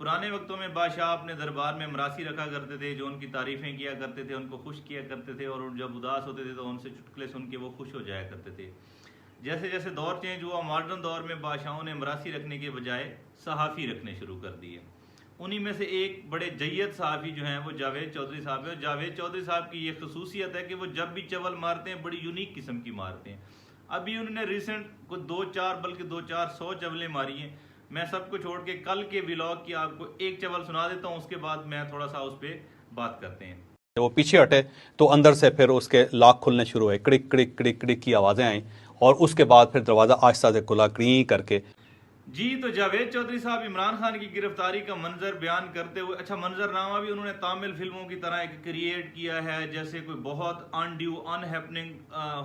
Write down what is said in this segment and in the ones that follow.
पुराने वक्तों में बादशाह अपने दरबार में मरासी रखा करते थे, जो उनकी तारीफ़ें किया करते थे, उनको खुश किया करते थे, और जब उदास होते थे तो उनसे चुटकुले सुन के वो खुश हो जाया करते थे। जैसे जैसे दौर चेंज हुआ, मॉडर्न दौर में बादशाहों ने मरासी रखने के बजाय सहाफ़ी रखने शुरू कर दिए। उन्हीं में से एक बड़े जय्यद सहाफ़ी जो हैं वो जावेद चौधरी साहब है। जावेद चौधरी साहब की ये खसूसियत है कि वो जब भी चवल मारते हैं बड़ी यूनिक किस्म की मारते हैं। अभी उन्होंने रिसेंट को 2-4 बल्कि 2-400 चवलें मारी हैं। मैं सबको छोड़ के कल के व्लॉग की आपको एक चवल सुना देता हूँ, उसके बाद मैं थोड़ा सा उस पर बात करते हैं। वो पीछे हटे तो अंदर से फिर उसके लॉक खुलने शुरू हुए, क्लिक क्लिक क्लिक क्लिक की आवाज़ें आई, और उसके बाद फिर दरवाज़ा आहिस्ता से खुला क्री करके। जी, तो जावेद चौधरी साहब इमरान खान की गिरफ्तारी का मंजर बयान करते हुए, अच्छा मंजरनामा भी उन्होंने तामिल फिल्मों की तरह एक क्रिएट किया है, जैसे कोई बहुत अनड्यू अनहैपनिंग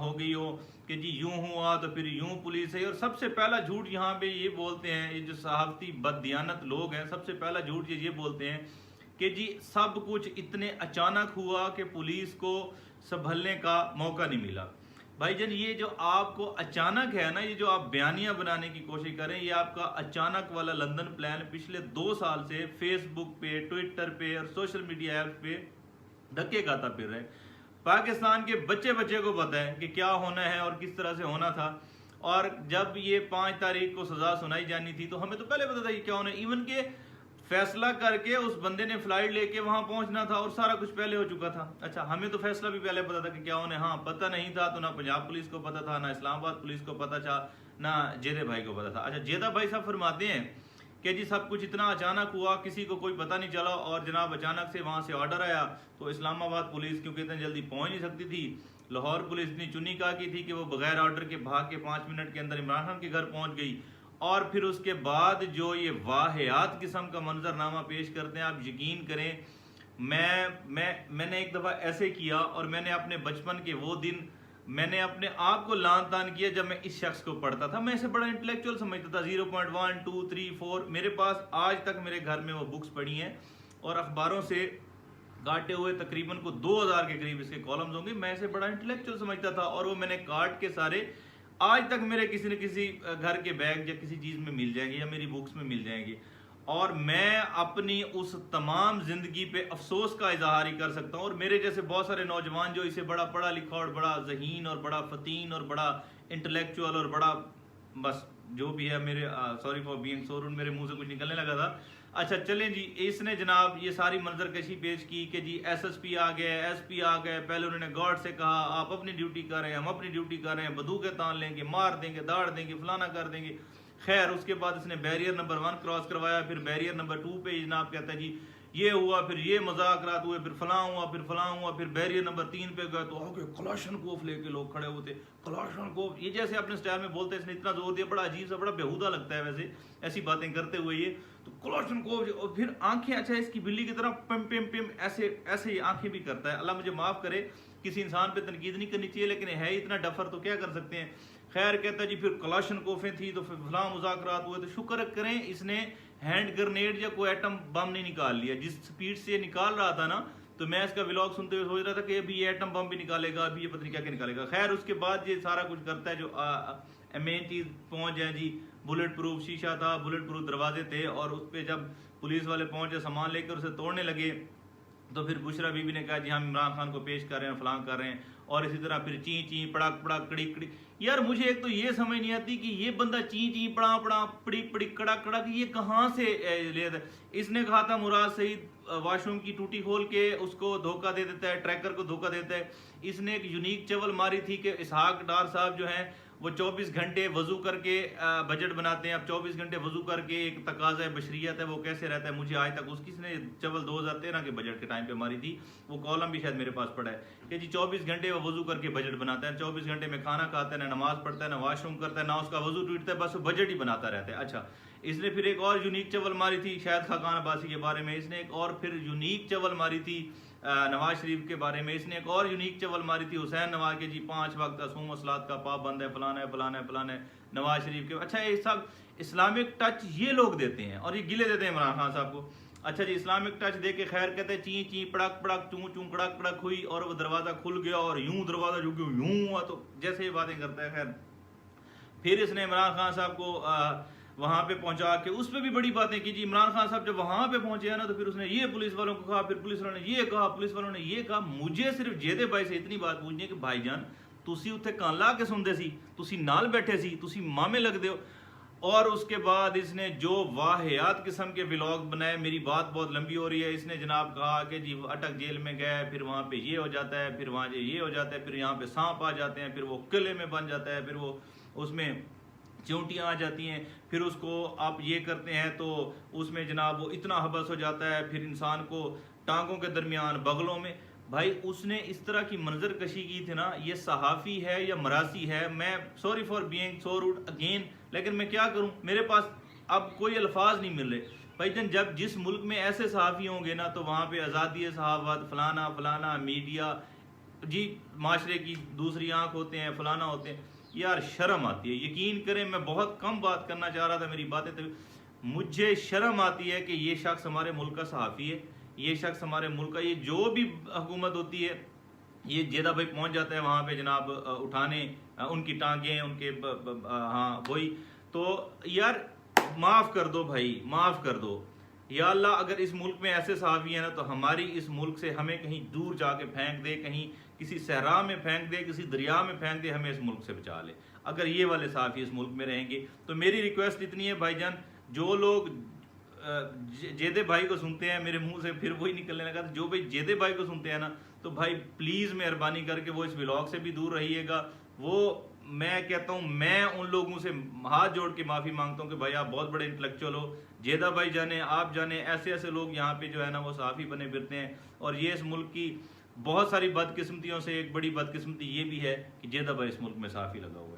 हो गई हो कि जी यूं हुआ तो फिर यूं पुलिस है। और सबसे पहला झूठ यहाँ पे ये बोलते हैं, ये जो सहाफती बददियानत लोग हैं, सबसे पहला झूठ ये बोलते हैं कि जी सब कुछ इतने अचानक हुआ कि पुलिस को संभलने का मौका नहीं मिला। भाईजान, ये जो आपको अचानक है ना, ये जो आप बयानियां बनाने की कोशिश करें, ये आपका अचानक वाला लंदन प्लान पिछले 2 साल से फेसबुक पे, ट्विटर पे और सोशल मीडिया ऐप पे धक्के खाता फिर रहे। पाकिस्तान के बच्चे बच्चे को पता है कि क्या होना है और किस तरह से होना था। और जब ये 5 तारीख को सजा सुनाई जानी थी तो हमें तो पहले पता था कि क्या होना है। इवन के फैसला करके उस बंदे ने फ्लाइट लेके वहां पहुंचना था और सारा कुछ पहले हो चुका था। अच्छा, हमें तो फैसला भी पहले पता था कि क्या होने। हाँ, पता नहीं था तो ना पंजाब पुलिस को पता था, ना इस्लामाबाद पुलिस को पता था, ना जेदा भाई को पता था। अच्छा, जेदा भाई साहब फरमाते हैं कि जी सब कुछ इतना अचानक हुआ, किसी को कोई पता नहीं चला, और जनाब अचानक से वहां से ऑर्डर आया तो इस्लामाबाद पुलिस क्योंकि इतनी जल्दी पहुंच नहीं सकती थी, लाहौर पुलिस इतनी चुनी का की थी कि वो बगैर ऑर्डर के भाग के 5 मिनट के अंदर इमरान खान के घर पहुंच गई। और फिर उसके बाद जो ये वाहियात किस्म का मंजरनामा पेश करते हैं, आप यकीन करें, मैंने एक दफ़ा ऐसे किया, और मैंने अपने बचपन के वो दिन मैंने अपने आप को लान तान किया जब मैं इस शख्स को पढ़ता था। मैं इसे बड़ा इंटेलेक्चुअल समझता था। 0.1 2 3 4 मेरे पास आज तक मेरे घर में वो बुक्स पड़ी हैं, और अखबारों से काटे हुए तकरीबन को 2000 के करीब इसके कॉलम्स होंगे। मैं इसे बड़ा इंटेलेक्चुअल समझता था, और वो मैंने काट के सारे आज तक मेरे किसी न किसी घर के बैग या किसी चीज़ में मिल जाएंगे या मेरी बुक्स में मिल जाएंगे। और मैं अपनी उस तमाम जिंदगी पे अफसोस का इजहार ही कर सकता हूँ। और मेरे जैसे बहुत सारे नौजवान जो इसे बड़ा पढ़ा लिखा और बड़ा ज़हीन और बड़ा फतीन और बड़ा इंटेलेक्चुअल और बड़ा बस जो भी है, मेरे sorry for being so rude, मेरे मुंह से कुछ निकलने लगा था। अच्छा चलें जी, इसने जनाब ये सारी मंजरकशी पेश की कि जी एसएसपी आ गए, एसपी आ गए। पहले उन्होंने गार्ड से कहा आप अपनी ड्यूटी कर रहे हैं, हम अपनी ड्यूटी कर रहे हैं, बंदूकें तान लेंगे, मार देंगे, दाड़ देंगे, फलाना कर देंगे। खैर उसके बाद इसने बैरियर नंबर 1 क्रॉस करवाया, फिर बैरियर नंबर 2 पे जनाब कहता है जी ये हुआ, फिर ये मजाकरात हुए, फिर फलां हुआ, फिर फलां हुआ, फिर बैरियर नंबर 3 पे गए तो आगे कलाशनकोफ लेके लोग खड़े होते। कलाशनकोफ ये जैसे अपने स्टाइल में बोलते हैं, इसने इतना जोर दिया, बड़ा अजीब सा, बड़ा बेहुदा लगता है वैसे ऐसी बातें करते हुए ये। तो कलाशनकोफ, और फिर आंखें, अच्छा इसकी बिल्ली की तरह पिम पिम पिम ऐसे ऐसे आंखें भी करता है। अल्लाह मुझे माफ करे, किसी इंसान पे तनकीद नहीं करनी चाहिए, लेकिन है इतना डफर तो क्या कर सकते हैं। खैर कहता है जी फिर कलाशनकोफें थी तो फिर फलां मुज़ाकरात हुए। तो शुक्र करें इसने हैंड ग्रेनेड या कोई एटम बम नहीं निकाल लिया। जिस स्पीड से निकाल रहा था ना, तो मैं इसका व्लॉग सुनते हुए सोच रहा था कि अभी ये एटम बम भी निकालेगा, अभी ये पता नहीं क्या क्या निकालेगा। खैर उसके बाद ये सारा कुछ करता है। जो मेन चीज़ पहुंच जाए जी, बुलेट प्रूफ शीशा था, बुलेट प्रूफ दरवाजे थे, और उस पर जब पुलिस वाले पहुंचे सामान लेकर उसे तोड़ने लगे तो फिर बुशरा बीबी ने कहा जी हम इमरान खान को पेश कर रहे हैं, फलां कर रहे हैं। और इसी तरह फिर ची ची पड़ाक पड़ाक कड़ी कड़ी। यार मुझे एक तो ये समझ नहीं आती कि ये बंदा ची ची पड़ा पड़ा पड़ी पड़ी कड़ा कड़ा ये कहाँ से ले था। इसने कहा था मुराद सईद वॉशरूम की टूटी खोल के उसको धोखा दे देता है, ट्रैकर को धोखा देता है। इसने एक यूनिक चवल मारी थी कि इसहाक डार साहब जो हैं वो 24 घंटे वजू करके बजट बनाते हैं। अब 24 घंटे वजू करके एक तकाजा बशरियत है, वो कैसे रहता है मुझे आज तक उसकी ने चवल 2013 के बजट के टाइम पे मारी थी। वो कॉलम भी शायद मेरे पास पड़ा है कि जी 24 घंटे वो वजू करके बजट बनाता है, 24 घंटे में खाना खाता है, ना नमाज पढ़ता है, ना वॉशरूम करता है, ना उसका वजू टूटता है, बस वो बजट ही बनाता रहता है। अच्छा, इसने फिर एक और यूनिक चवल मारी थी शायद खाकान अब्बासी के बारे में। इसने एक और फिर यूनिक चवल मारी थी नवाज शरीफ के बारे में। इसने एक और यूनिक चवल मारी थी हुसैन नवाज के जी 5 वक्त असूम असलात का पाबंद है, फलाना है फलाना है फलाना है नवाज शरीफ के। अच्छा, ये सब इस्लामिक टच ये लोग देते हैं और ये गिले देते हैं इमरान खान साहब को। अच्छा जी, इस्लामिक टच दे के खैर कहते हैं ची ची पड़क पड़क चूं चूं कड़क कड़क हुई और वो दरवाजा खुल गया और यूं दरवाजा जो कि यूं हुआ, तो जैसे ये बातें करता है। खैर फिर इसने इमरान खान साहब को वहां पे पहुंचा के उस पर भी बड़ी बातें की जी। इमरान खान साहब जब वहां पे पहुंचे हैं ना तो फिर उसने ये पुलिस वालों को कहा, फिर पुलिस वालों ने ये कहा, पुलिस वालों ने ये कहा। मुझे सिर्फ जेदे भाई से इतनी बात पूछनी है कि भाईजान तुसी उत्थे कान ला के सुनते सी, तुसी नाल बैठे सी, तुसी मामे लगदे हो। और उसके बाद इसने जो वाहियात किस्म के व्लॉग बनाए, मेरी बात बहुत लंबी हो रही है। इसने जनाब कहा कि जी अटक जेल में गए, फिर वहाँ पे ये हो जाता है, फिर वहाँ ये हो जाता है, फिर यहाँ पे सांप आ जाते हैं, फिर वो किले में बन जाता है, फिर वो उसमें चिंटियाँ आ जाती हैं, फिर उसको आप ये करते हैं तो उसमें जनाब वो इतना हबस हो जाता है, फिर इंसान को टांगों के दरमियान बगलों में। भाई उसने इस तरह की मंजर कशी की थी ना, ये सहाफ़ी है या मरासी है, मैं sorry for being so rude again, लेकिन मैं क्या करूं, मेरे पास अब कोई अल्फाज नहीं मिल रहे। भाईजान जब जिस मुल्क में ऐसे सहाफ़ी होंगे ना तो वहाँ पे आज़ादी सहाफ़त फलाना फलाना मीडिया जी माशरे की दूसरी आंख होते हैं, फलाना होते हैं, यार शर्म आती है। यकीन करें मैं बहुत कम बात करना चाह रहा था, मेरी बातें तो मुझे शर्म आती है कि ये शख्स हमारे मुल्क का सहाफ़ी है, ये शख्स हमारे मुल्क का, ये जो भी हुकूमत होती है ये जेदा भाई पहुंच जाता है वहाँ पे जनाब उठाने उनकी टांगें उनके हाँ वही। तो यार माफ़ कर दो भाई, माफ़ कर दो या अल्लाह। अगर इस मुल्क में ऐसे सहाफ़ी हैं ना तो हमारी इस मुल्क से हमें कहीं दूर जाके फेंक दे, कहीं किसी सहरा में फेंक दे, किसी दरिया में फेंक दे, हमें इस मुल्क से बचा ले। अगर ये वाले सहाफ़ी इस मुल्क में रहेंगे तो मेरी रिक्वेस्ट इतनी है भाईजान, जो लोग जेदे भाई को सुनते हैं, मेरे मुंह से फिर वही निकलने लगा, तो जो भाई जेदे भाई को सुनते हैं ना तो भाई प्लीज़ मेहरबानी करके वो इस व्लॉग से भी दूर रहिएगा। वो मैं कहता हूँ, मैं उन लोगों से हाथ जोड़ के माफ़ी मांगता हूँ कि भाई आप बहुत बड़े इंटेलेक्चुअल हो, जेदा भाई जाने आप जाने ऐसे ऐसे लोग यहाँ पे जो है ना वो सहाफ़ी बने फिरते हैं। और ये इस मुल्क की बहुत सारी बदकिस्मतियों से एक बड़ी बदकिस्मती ये भी है कि जेदा भाई इस मुल्क में सहाफ़ी लगा हुआ है।